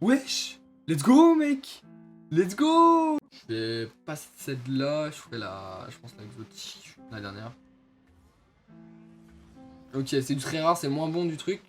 Wesh! Let's go, mec! Let's go! Je vais passer celle-là, je ferai la... Je pense la exotique, la dernière. Ok, c'est du très rare, c'est moins bon du truc.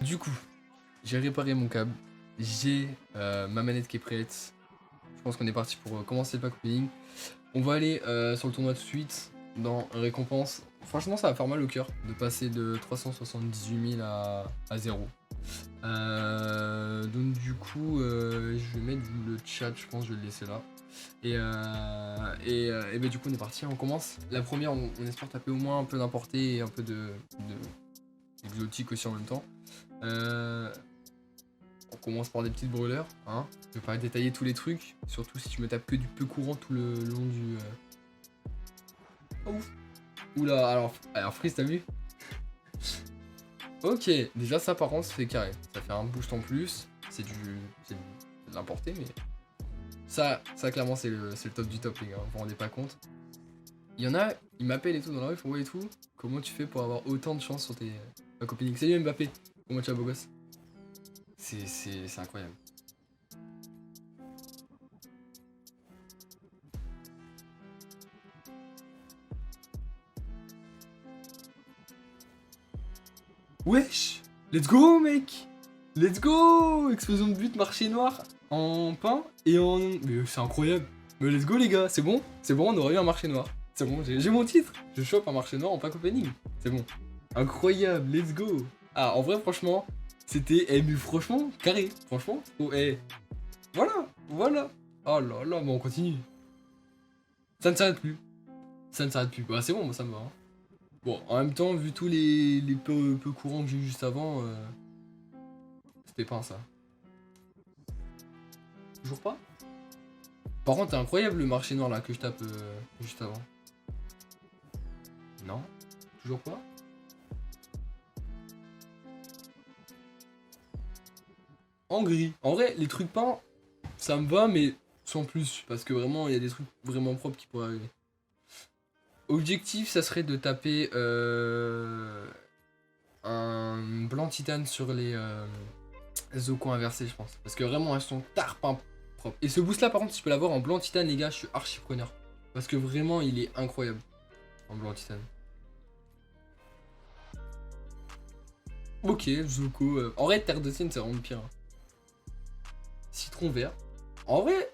Du coup, j'ai réparé mon câble. J'ai ma manette qui est prête. Je pense qu'on est parti pour commencer le pack opening. On va aller sur le tournoi tout de suite. Dans récompense. Franchement, ça va faire mal au cœur de passer de 378 000 à 0. Donc du coup, je vais mettre le chat, je pense que je vais le laisser là. Et bah, du coup, on est parti, on commence. La première, on espère taper au moins un peu d'importé et un peu de exotique aussi en même temps. On commence par des petites brûleurs, hein. Je vais pas détailler tous les trucs, surtout si tu me tapes que du peu courant tout le long du... Oh, ouf. Oula, alors Freeze, t'as vu? Ok, déjà ça par contre c'est carré, ça fait un boost en plus, c'est de l'importer mais... Ça clairement c'est le top du top les gars, vous vous rendez pas compte. Il y en a, ils m'appellent et tout dans la rue, ils font ouais et tout, comment tu fais pour avoir autant de chance sur tes copines? Salut Mbappé, comment tu vas beau gosse? C'est incroyable. Wesh! Let's go mec! Let's go! Explosion de but, marché noir en pain et en... Mais c'est incroyable! Mais let's go les gars, c'est bon? C'est bon, on aurait eu un marché noir. C'est bon, j'ai mon titre! Je chope un marché noir en pack opening. C'est bon. Incroyable, let's go! Ah, en vrai, franchement, c'était... Eh, mais franchement, carré. Franchement, oh, eh. Voilà, voilà. Oh là là, bon, on continue. Ça ne s'arrête plus. Ça ne s'arrête plus. Bah, c'est bon, moi, ça me va. Hein. Bon, en même temps, vu tous les peu courants que j'ai eu juste avant, c'était pas ça. Toujours pas? Par contre, c'est incroyable le marché noir là que je tape juste avant. Non? Toujours pas? En gris. En vrai, les trucs peints, ça me va, mais sans plus. Parce que vraiment, il y a des trucs vraiment propres qui pourraient arriver. Objectif, ça serait de taper un blanc titane sur les Zoko inversés, je pense. Parce que vraiment, elles sont tarpin propres. Et ce boost là, par contre, si je peux l'avoir en blanc titane, les gars, je suis archi preneur. Parce que vraiment, il est incroyable. En blanc titane. Ok, Zoko. En vrai, terre de sienne, c'est vraiment pire. Hein. Citron vert. En vrai,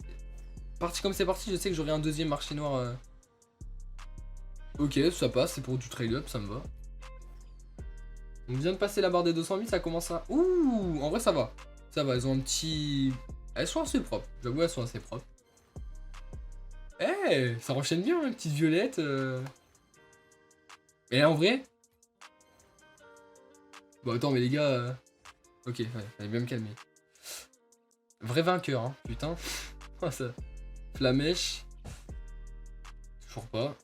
parti comme c'est parti, je sais que j'aurai un deuxième marché noir. Ok, ça passe, c'est pour du trail up, ça me va. On vient de passer la barre des 200 000, ça commence à... Ouh, en vrai ça va. Ça va, elles ont un petit... Elles sont assez propres, j'avoue elles sont assez propres. Eh, hey, ça enchaîne bien, une petite violette. Et en vrai... Bon attends, mais les gars... Ok, ouais, fallait bien me calmer. Vrai vainqueur, hein, putain. Oh, ça... Flamèche. Toujours pas.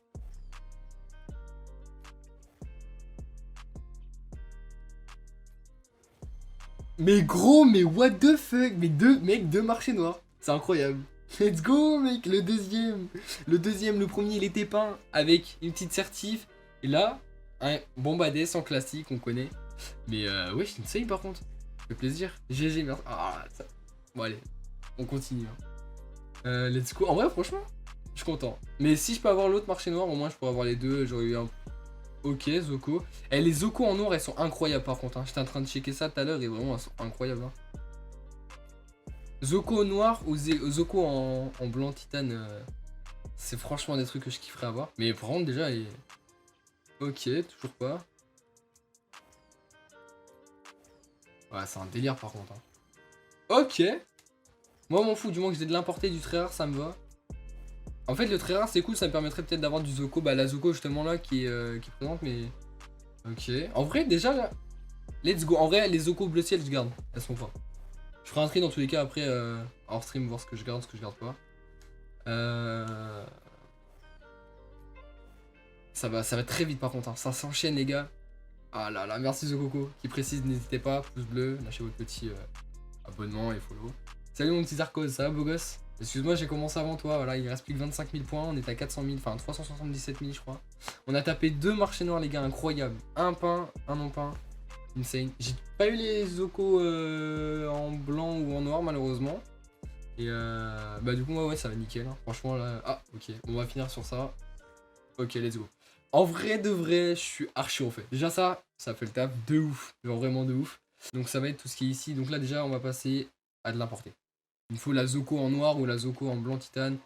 Mais gros, mais what the fuck? Mais deux marchés noirs. C'est incroyable. Let's go, mec, le deuxième. Le premier, il était peint avec une petite certif. Et là, un bombadé sans classique, on connaît. Mais ouais, c'est une save par contre. Ça fait plaisir. GG, merci. Ah, ça... Bon, allez, on continue. Hein. Let's go. En vrai, franchement, je suis content. Mais si je peux avoir l'autre marché noir, au moins je pourrais avoir les deux. J'aurais eu un... Ok, Zoko. Eh, les Zoko en noir, elles sont incroyables par contre. Hein. J'étais en train de checker ça tout à l'heure et vraiment, elles sont incroyables. Hein. Zoko au noir ou Zoko en blanc titane, c'est franchement des trucs que je kifferais avoir. Mais par contre, déjà, il... Ok, toujours pas. Ouais, c'est un délire par contre. Hein. Ok. Moi, m'en fous, du moins que j'ai de l'importer du très rare, ça me va. En fait, le très rare, c'est cool, ça me permettrait peut-être d'avoir du Zoko. Bah, la Zoko, justement, là, qui présente, mais... Ok. En vrai, déjà, là... Let's go. En vrai, les Zoko bleu ciel, je garde. Elles sont fortes. Je ferai un tri dans tous les cas après, hors stream, voir ce que je garde, ce que je garde pas. Ça va très vite, par contre. Hein. Ça s'enchaîne, les gars. Ah là là, merci Zokoko. Qui précise, n'hésitez pas, pouce bleu, lâchez votre petit abonnement et follow. Salut mon petit Zarkos, ça va beau gosse? Excuse-moi, j'ai commencé avant toi, voilà, il reste plus que 25 000 points, on est à 400 000, enfin 377 000 je crois. On a tapé deux marchés noirs les gars, incroyable. Un pain, un non pain. Insane. J'ai pas eu les Zoko en blanc ou en noir malheureusement. Et bah du coup ouais ça va nickel. Hein. Franchement là. Ah ok, on va finir sur ça. Ok, let's go. En vrai de vrai, je suis archi au fait. Déjà ça fait le taf de ouf. Genre vraiment de ouf. Donc ça va être tout ce qui est ici. Donc là déjà on va passer à de l'importer. Il faut la Zoko en noir ou la Zoko en blanc titane.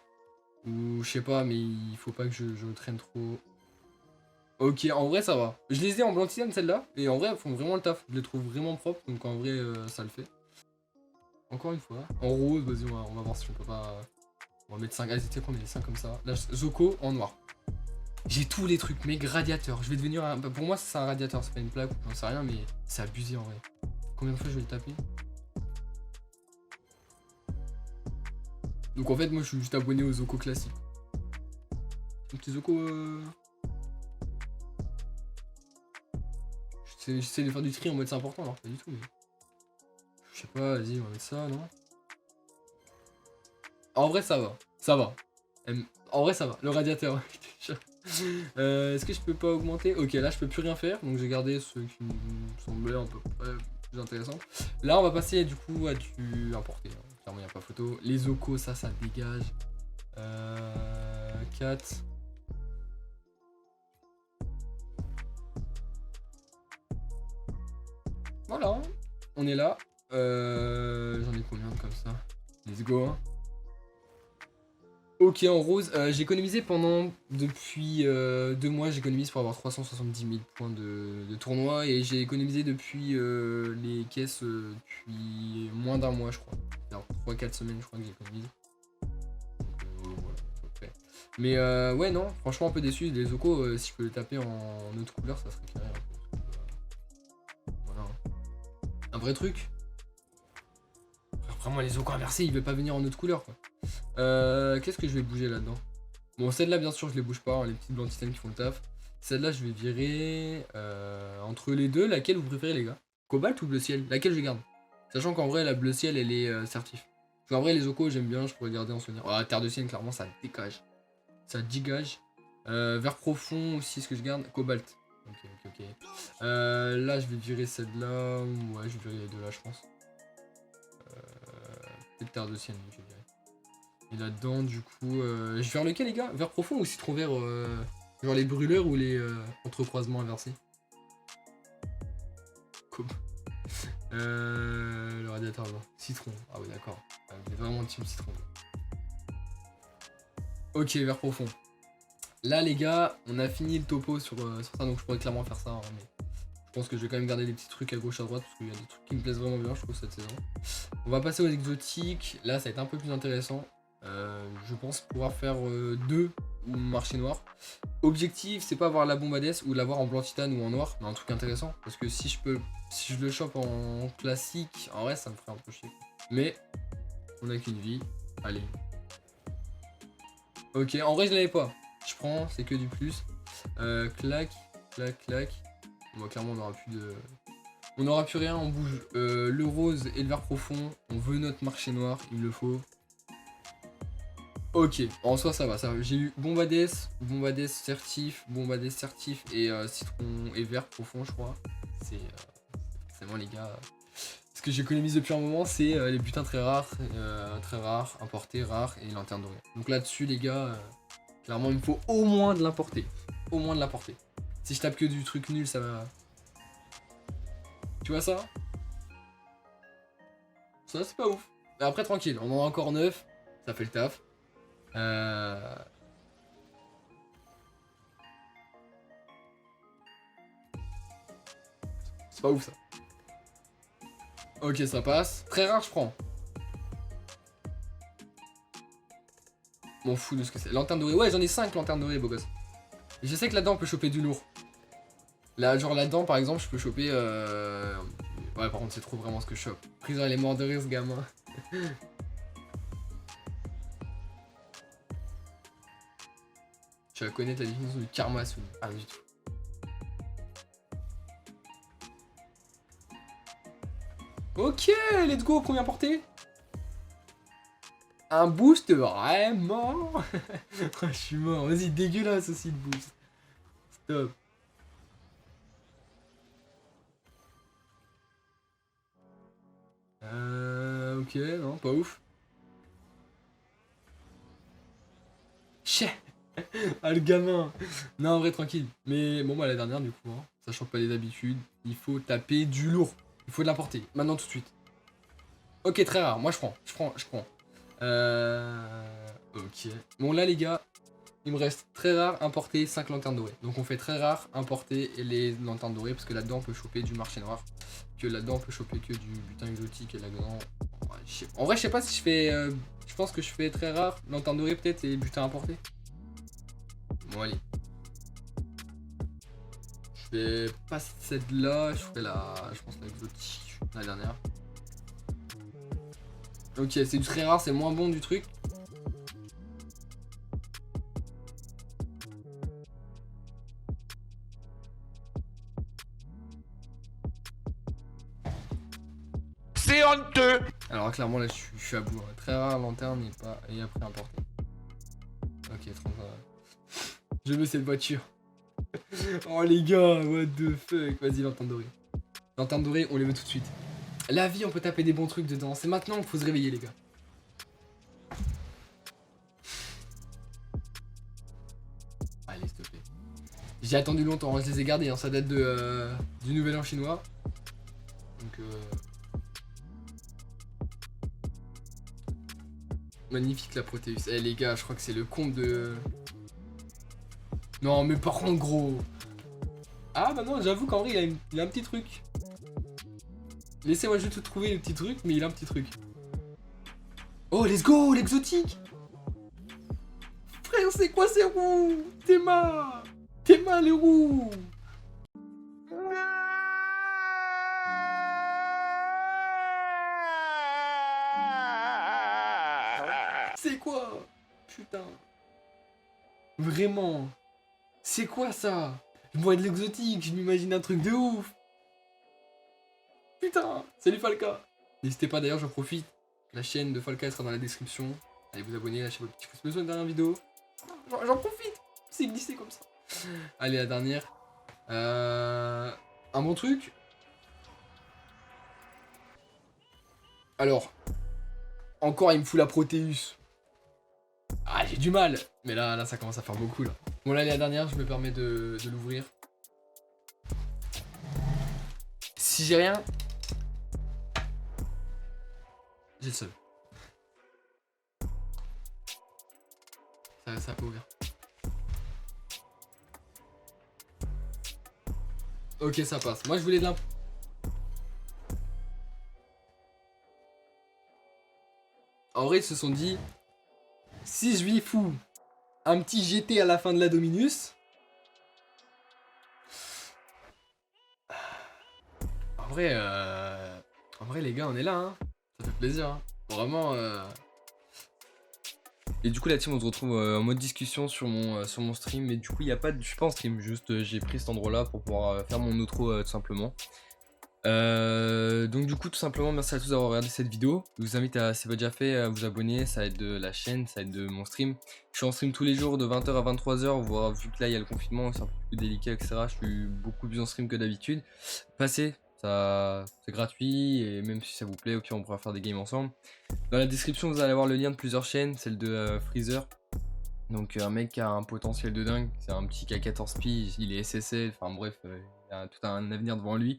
Ou je sais pas, mais il faut pas que je traîne trop. Ok, en vrai ça va. Je les ai en blanc titane celle-là. Et en vrai elles font vraiment le taf. Je les trouve vraiment propres. Donc en vrai ça le fait. Encore une fois. En rose, vas-y on va voir si on peut pas... On va mettre 5. Allez, tu sais qu'on met les 5 comme ça. Là, Zoko en noir. J'ai tous les trucs, mais radiateur. Je vais devenir un... Pour moi, c'est un radiateur, c'est pas une plaque, j'en sais rien, mais c'est abusé en vrai. Combien de fois je vais le taper? Donc en fait, moi, je suis juste abonné aux Zoko classiques. Un petit Zoko... J'essaie de faire du tri en mode c'est important, alors pas du tout, mais... Je sais pas, vas-y, on va mettre ça, non? En vrai, ça va. Ça va. En vrai, ça va. Le radiateur, est-ce que je peux pas augmenter? Ok, là je peux plus rien faire, donc j'ai gardé ceux qui me semblaient un peu plus intéressants. Là on va passer du coup à du importé, hein. Clairement il n'y a pas photo. Les Zoko, ça dégage. 4. Voilà, on est là. J'en ai combien comme ça? Let's go. Hein. Ok, en rose, j'ai économisé depuis 2 mois, j'économise pour avoir 370 000 points de tournoi et j'ai économisé depuis les caisses depuis moins d'1 mois, je crois. Alors 3-4 semaines, je crois que j'économise. Donc voilà, à peu près. Mais ouais, non, franchement, un peu déçu. Les Zoko, si je peux les taper en autre couleur, ça serait carré. Voilà. Un vrai truc. Après, moi, les Zoko inversés, il veut pas venir en autre couleur, quoi. Qu'est-ce que je vais bouger là-dedans? Bon, celle-là, bien sûr, je les bouge pas, hein, les petites blancs titanes qui font le taf. Celle-là, je vais virer entre les deux. Laquelle vous préférez, les gars? Cobalt ou bleu ciel? Laquelle je garde? Sachant qu'en vrai, la bleu ciel, elle est certif. En vrai, les Zoko, j'aime bien, je pourrais garder en souvenir. Oh, terre de ciel, clairement, ça dégage. Ça dégage. Vert profond aussi, ce que je garde? Cobalt. Ok. Là, je vais virer celle-là. Ouais, je vais virer les deux là, je pense. Peut-être terre de ciel, je vais virer. Et là-dedans, du coup, je vais faire lequel, les gars? Vert profond ou citron vert genre les brûleurs ou les entrecroisements inversés? Le radiateur blanc. Citron. Ah ouais, d'accord. J'ai vraiment team citron. Ok, vert profond. Là, les gars, on a fini le topo sur ça, donc je pourrais clairement faire ça. Hein, mais je pense que je vais quand même garder les petits trucs à gauche, à droite, parce qu'il y a des trucs qui me plaisent vraiment bien, je trouve, cette saison. On va passer aux exotiques. Là, ça va être un peu plus intéressant. Je pense pouvoir faire 2 marché noir. Objectif, c'est pas avoir la bombadesse ou l'avoir en blanc titane ou en noir, mais un truc intéressant. Parce que si je le chope en classique, en vrai, ça me ferait un peu chier. Mais on a qu'une vie. Allez. Ok, en vrai, je l'avais pas. Je prends, c'est que du plus. Clac. Bon, clairement, on aura plus rien, on bouge le rose et le vert profond. On veut notre marché noir, il me le faut. Ok, en soi ça va. J'ai eu bombadesse certif et citron et vert profond, je crois. C'est forcément, les gars. Ce que j'économise depuis un moment, c'est les butins très rares, importés, rares et lanterne dorée. Donc là-dessus, les gars, clairement, il me faut au moins de l'importer. Au moins de l'importer. Si je tape que du truc nul, ça va. Tu vois ça? Ça, c'est pas ouf. Mais après, tranquille, on en a encore 9. Ça fait le taf. C'est pas ouf ça. Ok, ça passe. Très rare, je prends. M'en fous de ce que c'est. Lanterne dorée. Ouais, j'en ai 5 lanternes dorées, beau gosse. Et je sais que là-dedans, on peut choper du lourd. Là, genre là-dedans, par exemple, je peux choper. Ouais, par contre, c'est trop vraiment ce que je chope. Prison, elle est mort de rire, ce gamin. Tu vas connaître la définition du karma, Soun. Ah, du tout. Ok, let's go, première portée. Un boost, vraiment. Je suis mort. Vas-y, dégueulasse aussi le boost. Stop. Ok, non, pas ouf. Chais. Ah, le gamin. Non, en vrai, tranquille. Mais bon, bah, la dernière, du coup, hein, ça change pas les habitudes. Il faut taper du lourd. Il faut de la portée. Maintenant, tout de suite. Ok, très rare. Moi, je prends. Ok. Bon, là, les gars, il me reste très rare, importé, 5 lanternes dorées. Donc, on fait très rare, importé et les lanternes dorées. Parce que là-dedans, on peut choper du marché noir. Que là-dedans, on peut choper que du butin exotique. Et là-dedans, en vrai, je sais pas si je fais. Je pense que je fais très rare, lanterne dorée peut-être et butin importé. Bon, allez. Je fais pas celle-là, je ferai je pense l'exotique, la dernière. Ok, c'est du très rare, c'est le moins bon du truc. C'est honteux. Alors clairement là je suis à bout. Hein. Très rare lanterne et après importé. Ok, 30. Je veux cette voiture. Oh les gars, what the fuck. Vas-y, lanterne dorée. Lanterne dorée, on les veut tout de suite. La vie, on peut taper des bons trucs dedans. C'est maintenant qu'il faut se réveiller, les gars. Allez, s'il te plaît. J'ai attendu longtemps, je les ai gardés. Hein. Ça date du nouvel an chinois. Donc, magnifique la Proteus. Eh les gars, je crois que c'est le comble de... Non, mais par contre, gros. Ah bah non, j'avoue qu'en vrai, il a un petit truc. Laissez-moi juste trouver le petit truc, mais il a un petit truc. Oh, let's go, l'exotique. Frère, c'est quoi ces roues? Théma, les roues. C'est quoi? Putain. Vraiment. C'est quoi ça? Je vois de l'exotique, je m'imagine un truc de ouf. Putain, salut Falca. N'hésitez pas d'ailleurs, j'en profite. La chaîne de Falca sera dans la description. Allez vous abonner, lâchez votre petit pouce bleu sur la dernière vidéo. J'en profite. C'est glissé comme ça. Allez, la dernière. Un bon truc. Alors. Encore, il me fout la Proteus. Ah, j'ai du mal. Mais là, ça commence à faire beaucoup là. Bon, là, la dernière, je me permets de l'ouvrir. Si j'ai rien, j'ai le seul. Ça peut ouvrir. Ok, ça passe. Moi, je voulais de l'imp. En vrai, ils se sont dit, si je lui fous un petit GT à la fin de la Dominus. En vrai, les gars, on est là, hein. Ça fait plaisir, hein. Vraiment. Et du coup, la team, on se retrouve en mode discussion sur mon stream. Mais du coup, il n'y a pas de. Je suis pas en stream, juste j'ai pris cet endroit-là pour pouvoir faire mon outro tout simplement. Donc du coup tout simplement merci à tous d'avoir regardé cette vidéo. Je vous invite à, si c'est pas déjà fait, à vous abonner, ça aide de la chaîne, ça aide de mon stream. Je suis en stream tous les jours de 20h à 23h, voire vu que là il y a le confinement, c'est un peu plus délicat etc. Je suis beaucoup plus en stream que d'habitude. Passez, ça c'est gratuit et même si ça vous plaît, au pire on pourra faire des games ensemble. Dans la description vous allez avoir le lien de plusieurs chaînes, celle de Freezer. Donc un mec qui a un potentiel de dingue, c'est un petit K14 piges, il est SSL, enfin bref, il a tout un avenir devant lui.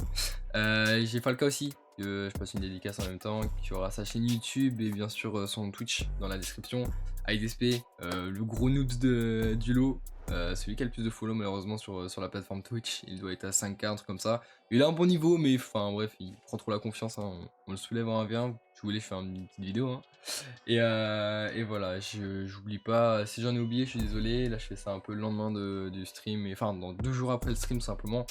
J'ai Falca aussi, que je passe une dédicace en même temps, qui aura sa chaîne YouTube et bien sûr son Twitch dans la description. IDSP, le gros noobs du lot, celui qui a le plus de follow malheureusement sur la plateforme Twitch, il doit être à 5K, un truc comme ça. Il a un bon niveau mais enfin bref, il prend trop la confiance, hein. On le soulève en 1v1, je voulais faire une petite vidéo. Hein. Et voilà, j'oublie pas, si j'en ai oublié je suis désolé, là je fais ça un peu le lendemain du stream, enfin dans 2 jours après le stream simplement.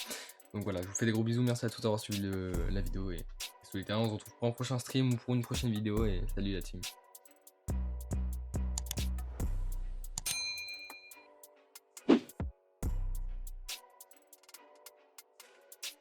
Donc voilà, je vous fais des gros bisous, merci à tous d'avoir suivi la vidéo et on se retrouve pour un prochain stream ou pour une prochaine vidéo et salut la team.